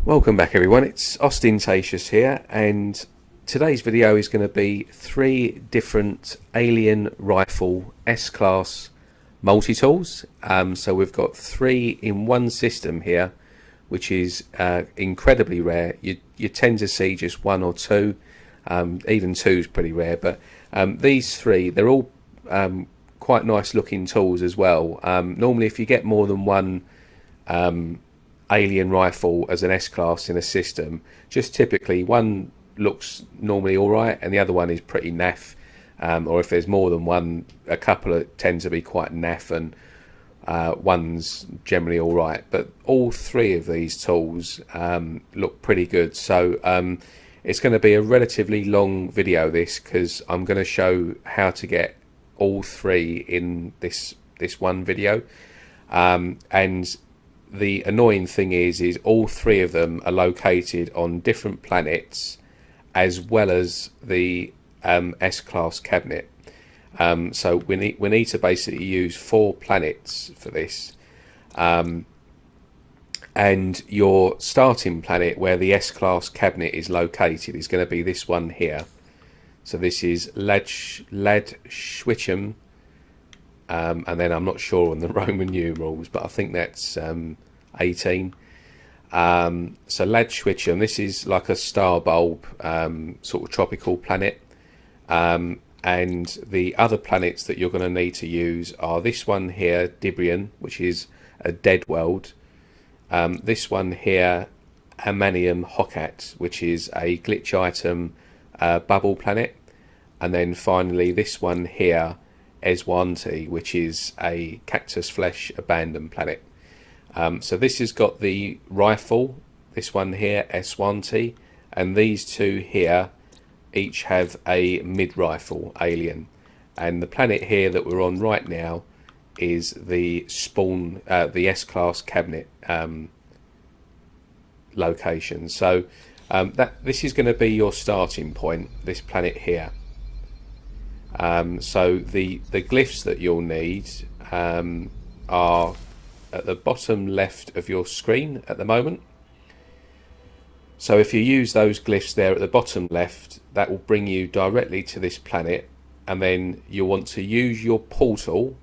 Welcome back everyone, it's Ostentatious here, and today's video is going to be 3 different alien rifle S-Class multi-tools. So we've got 3 in one system here, which is incredibly rare. You tend to see just 1 or 2, even 2 is pretty rare, but these 3, they're all quite nice looking tools as well. Normally if you get more than one alien rifle as an S-Class in a system, just typically one looks normally alright and the other one is pretty naff, or if there's more than one, a couple tend to be quite naff and one's generally alright, but all 3 of these tools look pretty good. So it's going to be a relatively long video this, because I'm going to show how to get all 3 in this one video, and the annoying thing is all 3 of them are located on different planets, as well as the S-Class cabinet. So we need to basically use 4 planets for this, and your starting planet where the S-Class cabinet is located is going to be this one here. So this is Ladschwichem. And then I'm not sure on the Roman numerals, but I think that's 18. So Ladschwichem, this is like a star bulb sort of tropical planet, and the other planets that you're going to need to use are this one here, Dibrion, which is a dead world, this one here, Amanium Hocat, which is a glitch item bubble planet, and then finally this one here, Eswanti, which is a cactus flesh abandoned planet. So this has got the rifle, this one here, Eswanti, and these 2 here each have a mid-rifle alien. And the planet here that we're on right now is the spawn, the S-Class cabinet location. So this is going to be your starting point, this planet here. So the glyphs that you'll need are at the bottom left of your screen at the moment. So if you use those glyphs there at the bottom left, that will bring you directly to this planet, and then you'll want to use your portal,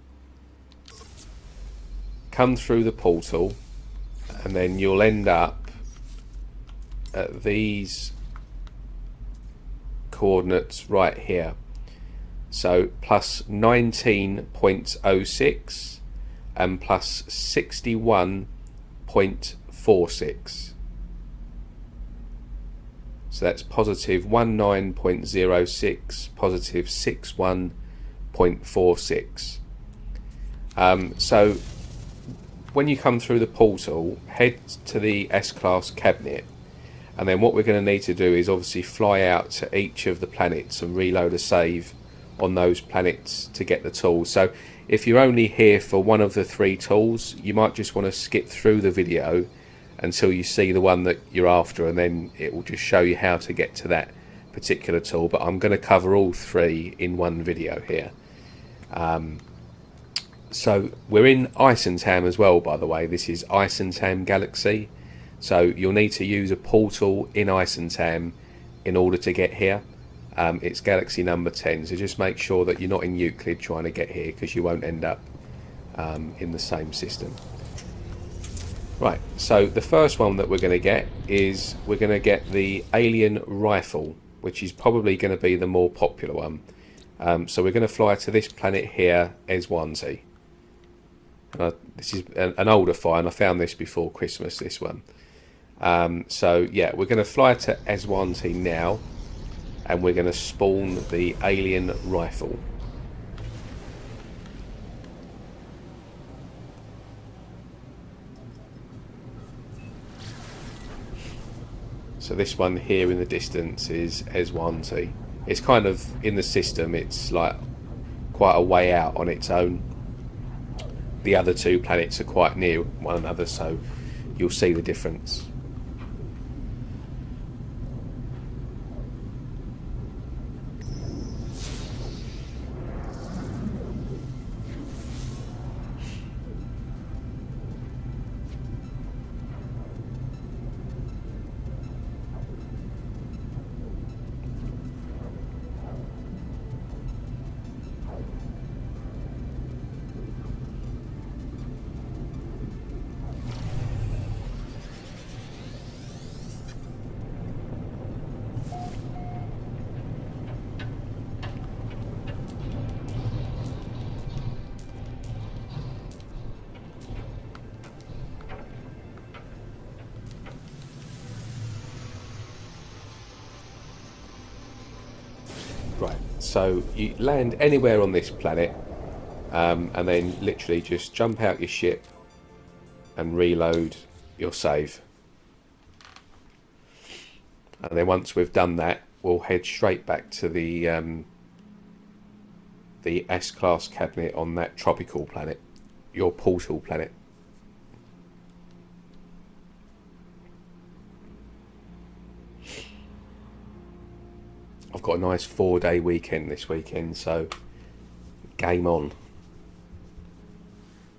come through the portal, and then you'll end up at these coordinates right here. So plus 19.06 and plus 61.46. So that's positive 19.06, positive 61.46. So when you come through the portal, head to the S-Class cabinet, and then what we're going to need to do is obviously fly out to each of the planets and reload a save on those planets to get the tools. So if you're only here for one of the 3 tools, you might just want to skip through the video until you see the one that you're after, and then it will just show you how to get to that particular tool. But I'm going to cover all 3 in one video here. So we're in Eissentam as well, by the way. This is Eissentam Galaxy, so you'll need to use a portal in Eissentam in order to get here. It's galaxy number 10, so just make sure that you're not in Euclid trying to get here, because you won't end up in the same system. Right, so the first one that we're going to get is we're going to get the alien rifle, which is probably going to be the more popular one. So we're going to fly to this planet here, Eswanti. This is an older find. I found this before Christmas, this one. So yeah, we're going to fly to Eswanti now, and we're going to spawn the alien rifle. So this one here in the distance is Eswanti. It's kind of in the system, it's like quite a way out on its own. The other 2 planets are quite near one another, so you'll see the difference. So you land anywhere on this planet, and then literally just jump out your ship and reload your save. And then once we've done that, we'll head straight back to the S-class cabinet on that tropical planet, your portal planet. I've got a nice 4-day weekend this weekend, so game on.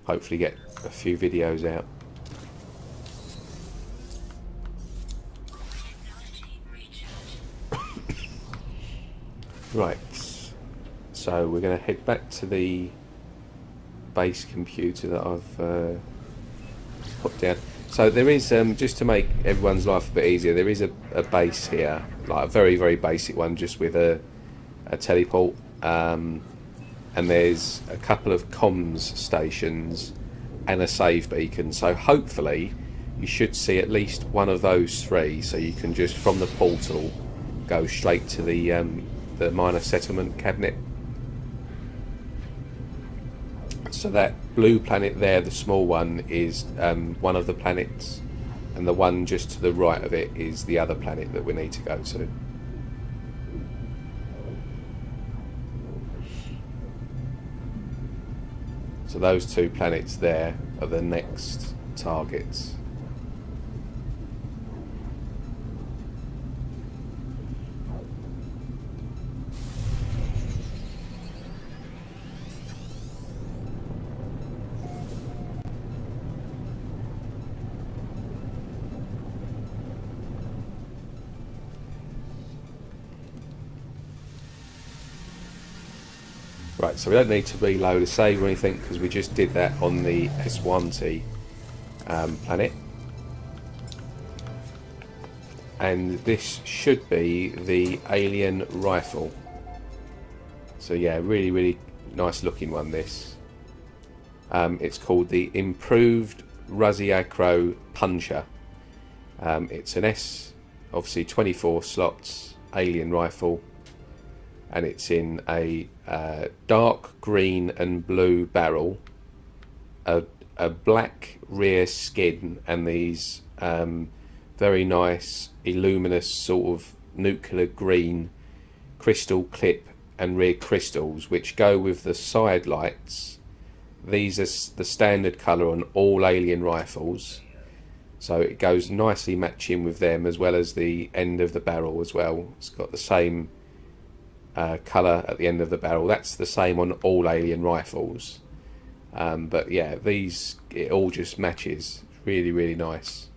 Hopefully get a few videos out. Right, so we're going to head back to the base computer that I've put down. So there is, just to make everyone's life a bit easier, there is a base here, like a very, very basic one, just with a teleport, and there's a couple of comms stations and a save beacon. So hopefully you should see at least one of those three, so you can just from the portal go straight to the minor settlement cabinet. So that blue planet there, the small one, is one of the planets, and the one just to the right of it is the other planet that we need to go to. So those two planets there are the next targets. Right, so we don't need to reload a save or anything because we just did that on the S1T planet. And this should be the alien rifle. So yeah, really, really nice looking one, this. It's called the Improved Raziacro Puncher. It's an S, obviously 24 slots, alien rifle. And it's in a dark green and blue barrel, a black rear skin, and these very nice illuminous sort of nuclear green crystal clip and rear crystals which go with the side lights. These are the standard colour on all alien rifles, so it goes nicely matching with them, as well as the end of the barrel as well. It's got the same colour at the end of the barrel. That's the same on all alien rifles, but yeah, these, it all just matches. Really, really nice.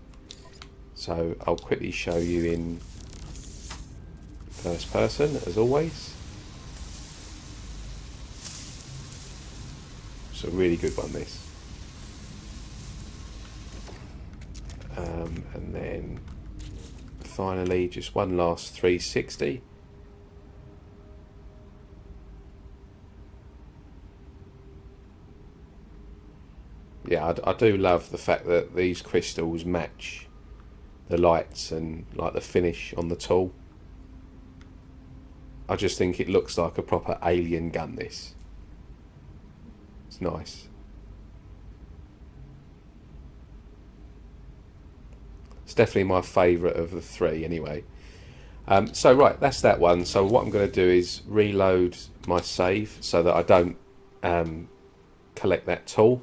So I'll quickly show you in first person as always. It's a really good one, this. And then finally just one last 360. Yeah, I do love the fact that these crystals match the lights and like the finish on the tool. I just think it looks like a proper alien gun, this. It's nice. It's definitely my favourite of the three anyway. So right, that's that one. So what I'm going to do is reload my save so that I don't collect that tool.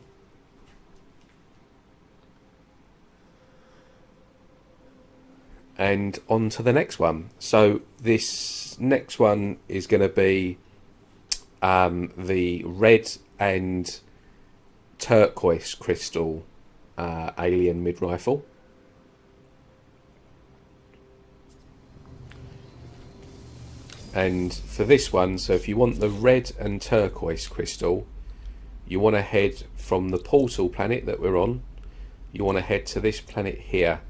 And on to the next one. So this next one is going to be the red and turquoise crystal alien mid-rifle. And for this one, so if you want the red and turquoise crystal, you want to head from the portal planet that we're on, you want to head to this planet here,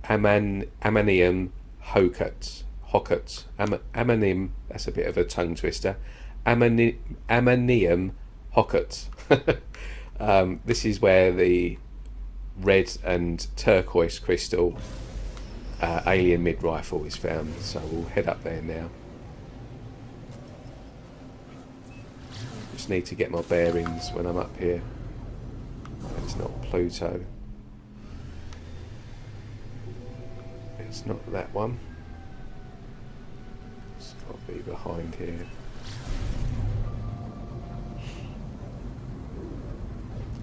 Amanium Hokut. Amanim, that's a bit of a tongue twister. Amanium Hokut. This is where the red and turquoise crystal alien mid-rifle is found. So we'll head up there now. just need to get my bearings when I'm up here. It's not Pluto. It's not that one. It's got to be behind here.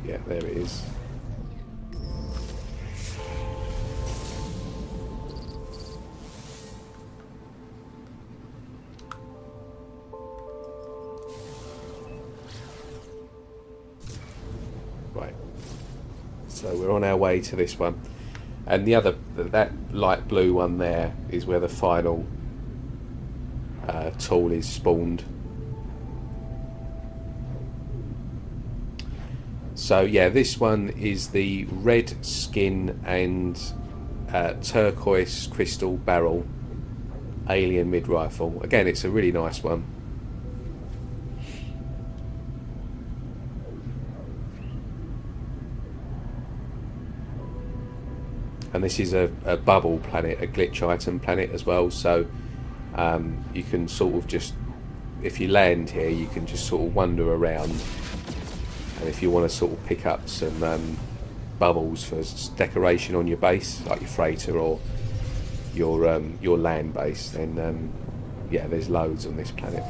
Yeah, there it is. Right. So we're on our way to this one. And the other, that light blue one there, is where the final tool is spawned. So yeah, this one is the red skin and turquoise crystal barrel alien mid-rifle. Again, it's a really nice one. And this is a bubble planet, a glitch item planet as well, so you can sort of just, if you land here, you can just sort of wander around. And if you want to sort of pick up some bubbles for decoration on your base, like your freighter or your land base, then yeah, there's loads on this planet.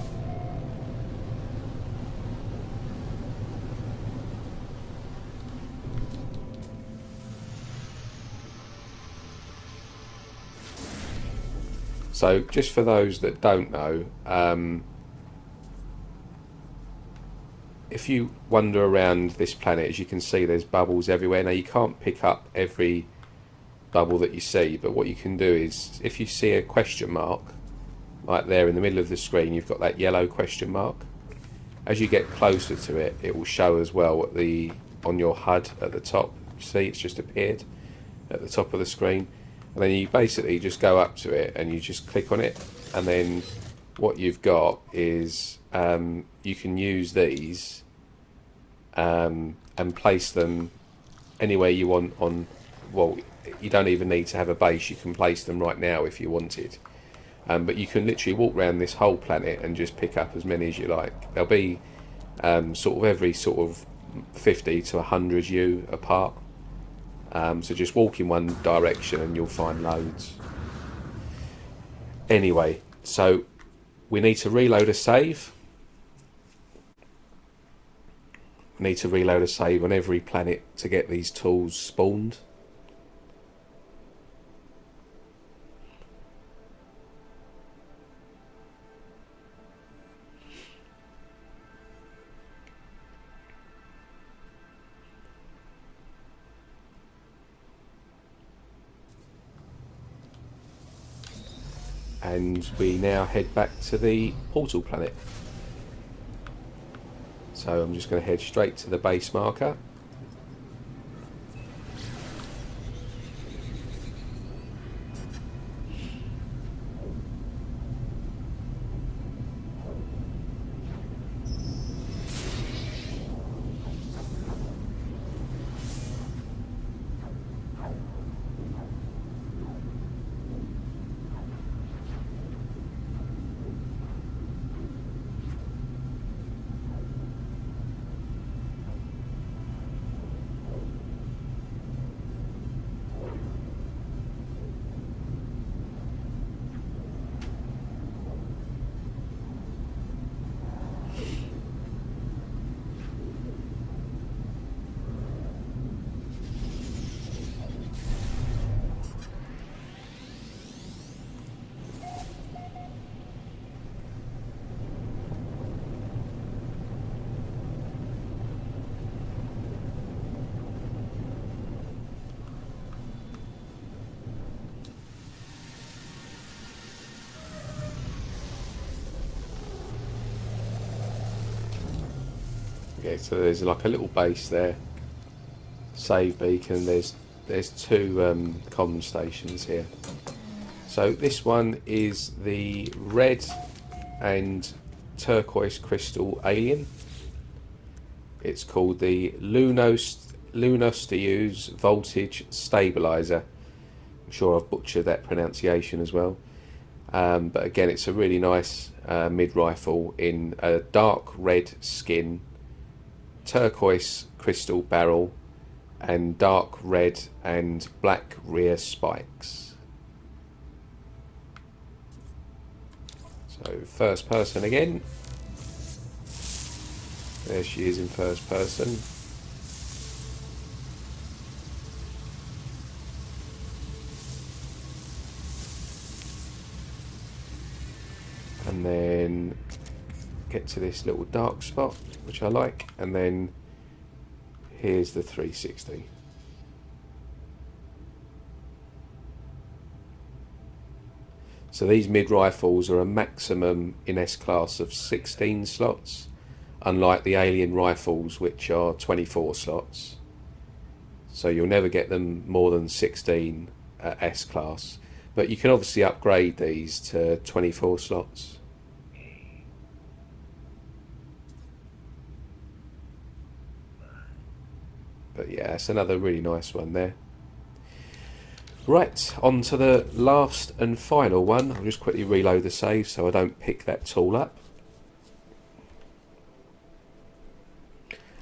So just for those that don't know, if you wander around this planet, as you can see, there's bubbles everywhere. Now you can't pick up every bubble that you see, but what you can do is, if you see a question mark, like there in the middle of the screen, you've got that yellow question mark. As you get closer to it, it will show as well at on your HUD at the top. You see, it's just appeared at the top of the screen. And then you basically just go up to it and you just click on it, and then what you've got is you can use these and place them anywhere you want on. Well, you don't even need to have a base, you can place them right now if you wanted, but you can literally walk around this whole planet and just pick up as many as you like. They'll be sort of every sort of 50 to 100 you apart. So just walk in one direction and you'll find loads. Anyway, so we need to reload a save. We need to reload a save on every planet to get these tools spawned. And we now head back to the portal planet. So I'm just going to head straight to the base marker. Yeah, so there's like a little base there, save beacon. There's two comm stations here. So this one is the red and turquoise crystal alien. It's called the Lunostius voltage stabilizer. I'm sure I've butchered that pronunciation as well. but again, it's a really nice mid-rifle in a dark red skin, turquoise crystal barrel, and dark red and black rear spikes. So first person again. There she is in first person. And then get to this little dark spot, which I like, and then here's the 360. So these mid-rifles are a maximum in S-Class of 16 slots, unlike the Alien rifles, which are 24 slots. So you'll never get them more than 16 at S-Class. But you can obviously upgrade these to 24 slots. But yeah, it's another really nice one there. Right, on to the last and final one. I'll just quickly reload the save so I don't pick that tool up.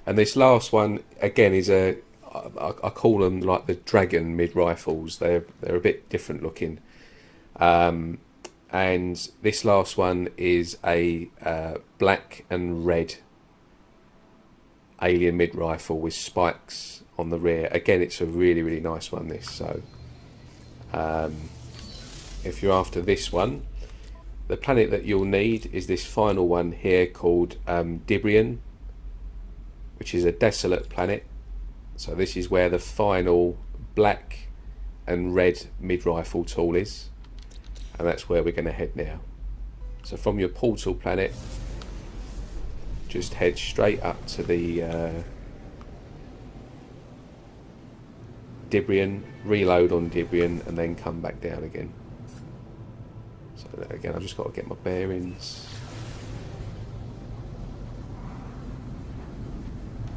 And this last one, again, is I call them like the Dragon mid-rifles. They're a bit different looking. And this last one is a black and red Alien mid-rifle with spikes on the rear. Again, it's a really, really nice one, this. So if you're after this one, the planet that you'll need is this final one here called Dibrion, which is a desolate planet. So this is where the final black and red mid-rifle tool is, and that's where we're going to head now. So from your portal planet, just head straight up to the Dibrion, reload on Dibrion, and then come back down again. So again, I've just got to get my bearings.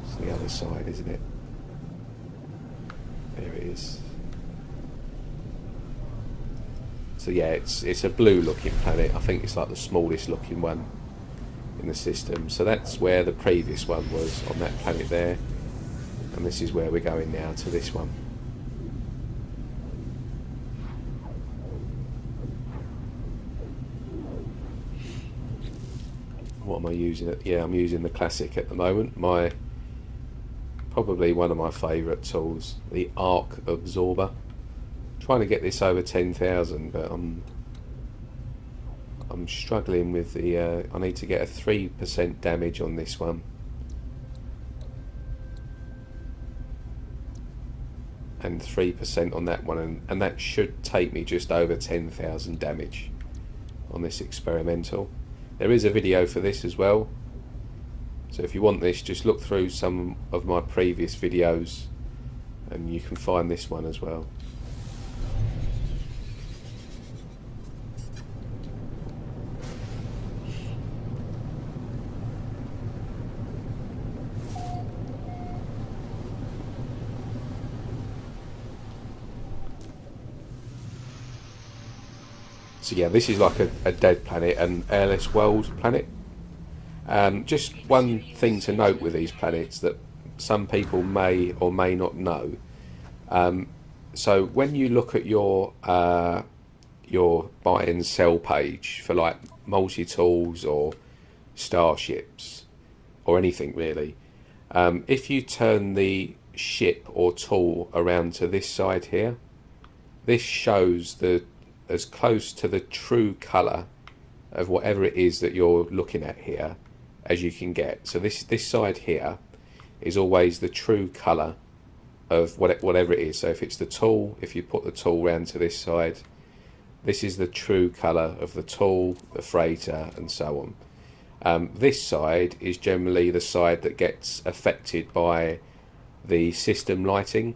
It's the other side, isn't it? There it is. So yeah, it's a blue looking planet. I think it's like the smallest looking one in the system. So that's where the previous one was, on that planet there. And this is where we're going now, to this one. What am I using? Yeah, I'm using the Classic at the moment. Probably one of my favourite tools, the Arc Absorber. Trying to get this over 10,000, but I'm struggling with the. I need to get a 3% damage on this one, and 3% on that one, and that should take me just over 10,000 damage on this experimental. There is a video for this as well, so if you want this, just look through some of my previous videos and you can find this one as well. So yeah, this is like a dead planet, an airless world planet. Just one thing to note with these planets that some people may or may not know. So when you look at your buy and sell page for like multi-tools or starships or anything really, if you turn the ship or tool around to this side here, this shows as close to the true colour of whatever it is that you're looking at here as you can get. So this side here is always the true colour of whatever it is. So if it's the tool, if you put the tool round to this side, this is the true colour of the tool, the freighter, and so on. This side is generally the side that gets affected by the system lighting.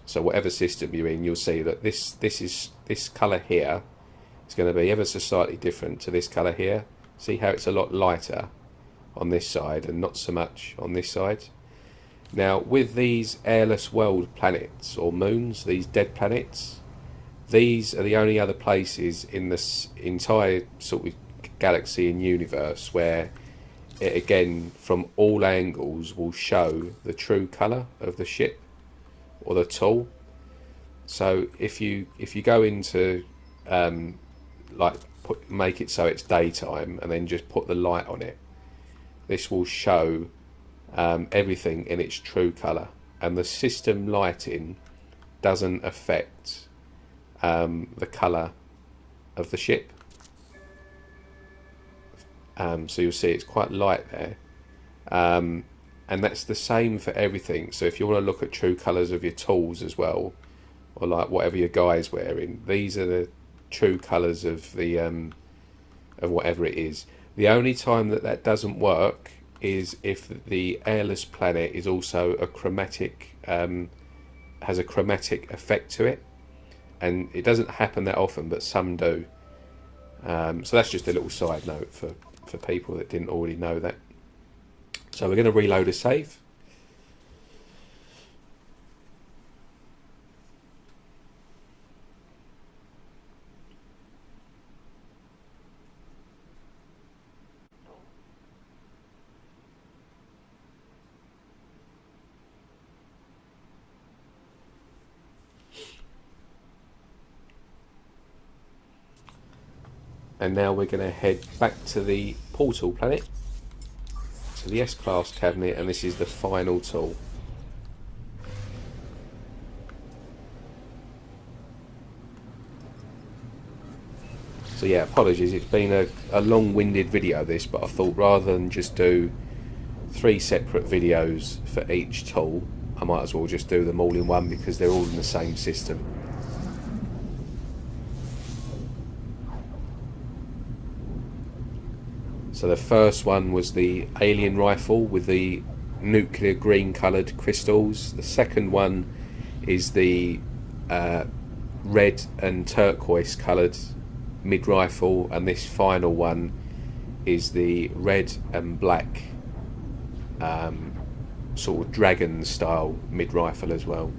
So whatever system you're in, you'll see that this colour here is going to be ever so slightly different to this colour here. See how it's a lot lighter on this side and not so much on this side. Now with these airless world planets or moons, these dead planets, These are the only other places in this entire sort of galaxy and universe where it again from all angles will show the true colour of the ship or the tool. So if you go into like make it so it's daytime and then just put the light on it, this will show everything in its true colour, and the system lighting doesn't affect the colour of the ship. So you'll see it's quite light there, and that's the same for everything. So if you want to look at true colours of your tools as well, or like whatever your guy's wearing, these are the true colours of the of whatever it is. The only time that doesn't work is if the airless planet is also a chromatic, has a chromatic effect to it, and it doesn't happen that often, but some do. So that's just a little side note for people that didn't already know that. So we're going to reload a save. And now we're going to head back to the portal planet, to the S-Class cabinet, and this is the final tool. So yeah, apologies, it's been a long-winded video this, but I thought rather than just do 3 separate videos for each tool, I might as well just do them all in one because they're all in the same system. So the first one was the alien rifle with the nuclear green coloured crystals. The second one is the red and turquoise coloured mid rifle, and this final one is the red and black sort of dragon style mid rifle as well.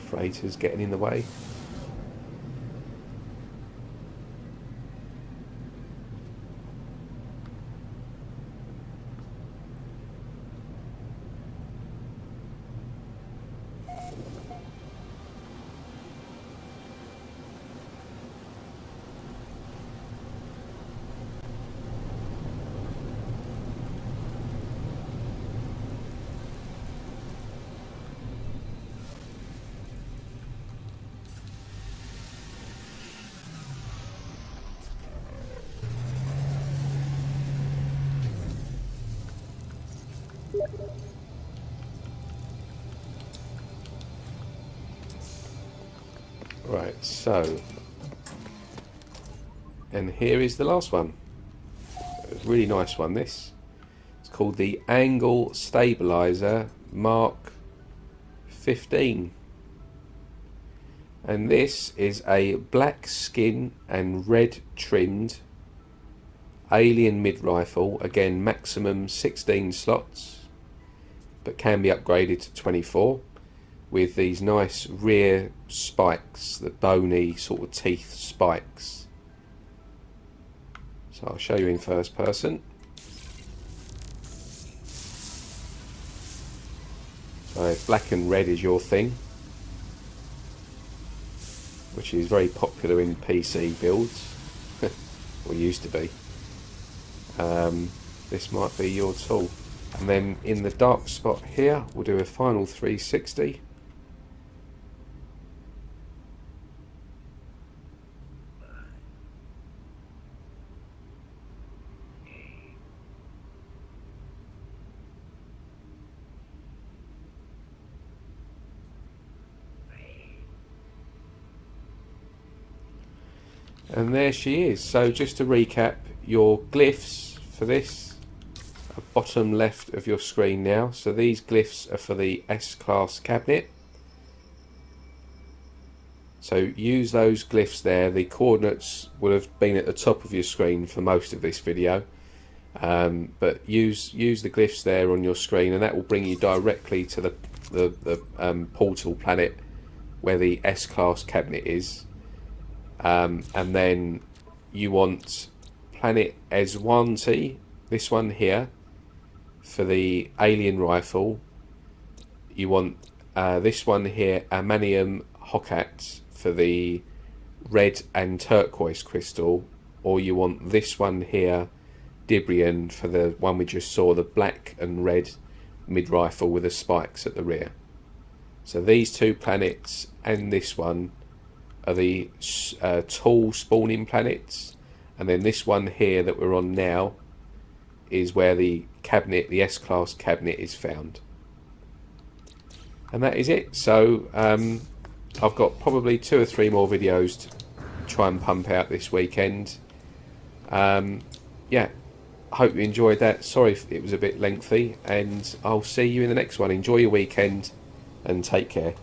Freighter's getting in the way. Right, so, and here is the last one. It's a really nice one, this. It's called the Angle Stabilizer Mark 15. And this is a black skin and red trimmed alien mid-rifle. Again, maximum 16 slots, but can be upgraded to 24. With these nice rear spikes, the bony sort of teeth spikes. So I'll show you in first person. So if black and red is your thing, which is very popular in PC builds, or used to be, this might be your tool. And then in the dark spot here, we'll do a final 360. And there she is. So just to recap, your glyphs for this are bottom left of your screen now. So these glyphs are for the S-Class cabinet. So use those glyphs there. The coordinates will have been at the top of your screen for most of this video, but use the glyphs there on your screen, and that will bring you directly to the portal planet where the S-class cabinet is. And then you want planet Eswanti, this one here, for the alien rifle. You want this one here, Amanium Hokat, for the red and turquoise crystal, or you want this one here, Dibrion, for the one we just saw, the black and red mid rifle with the spikes at the rear. So these two planets and this one are the tool spawning planets, and then this one here that we're on now is where the cabinet, the S-class cabinet, is found. And that is it. So I've got probably 2 or 3 more videos to try and pump out this weekend. Yeah, I hope you enjoyed that. Sorry if it was a bit lengthy, and I'll see you in the next one. Enjoy your weekend and take care.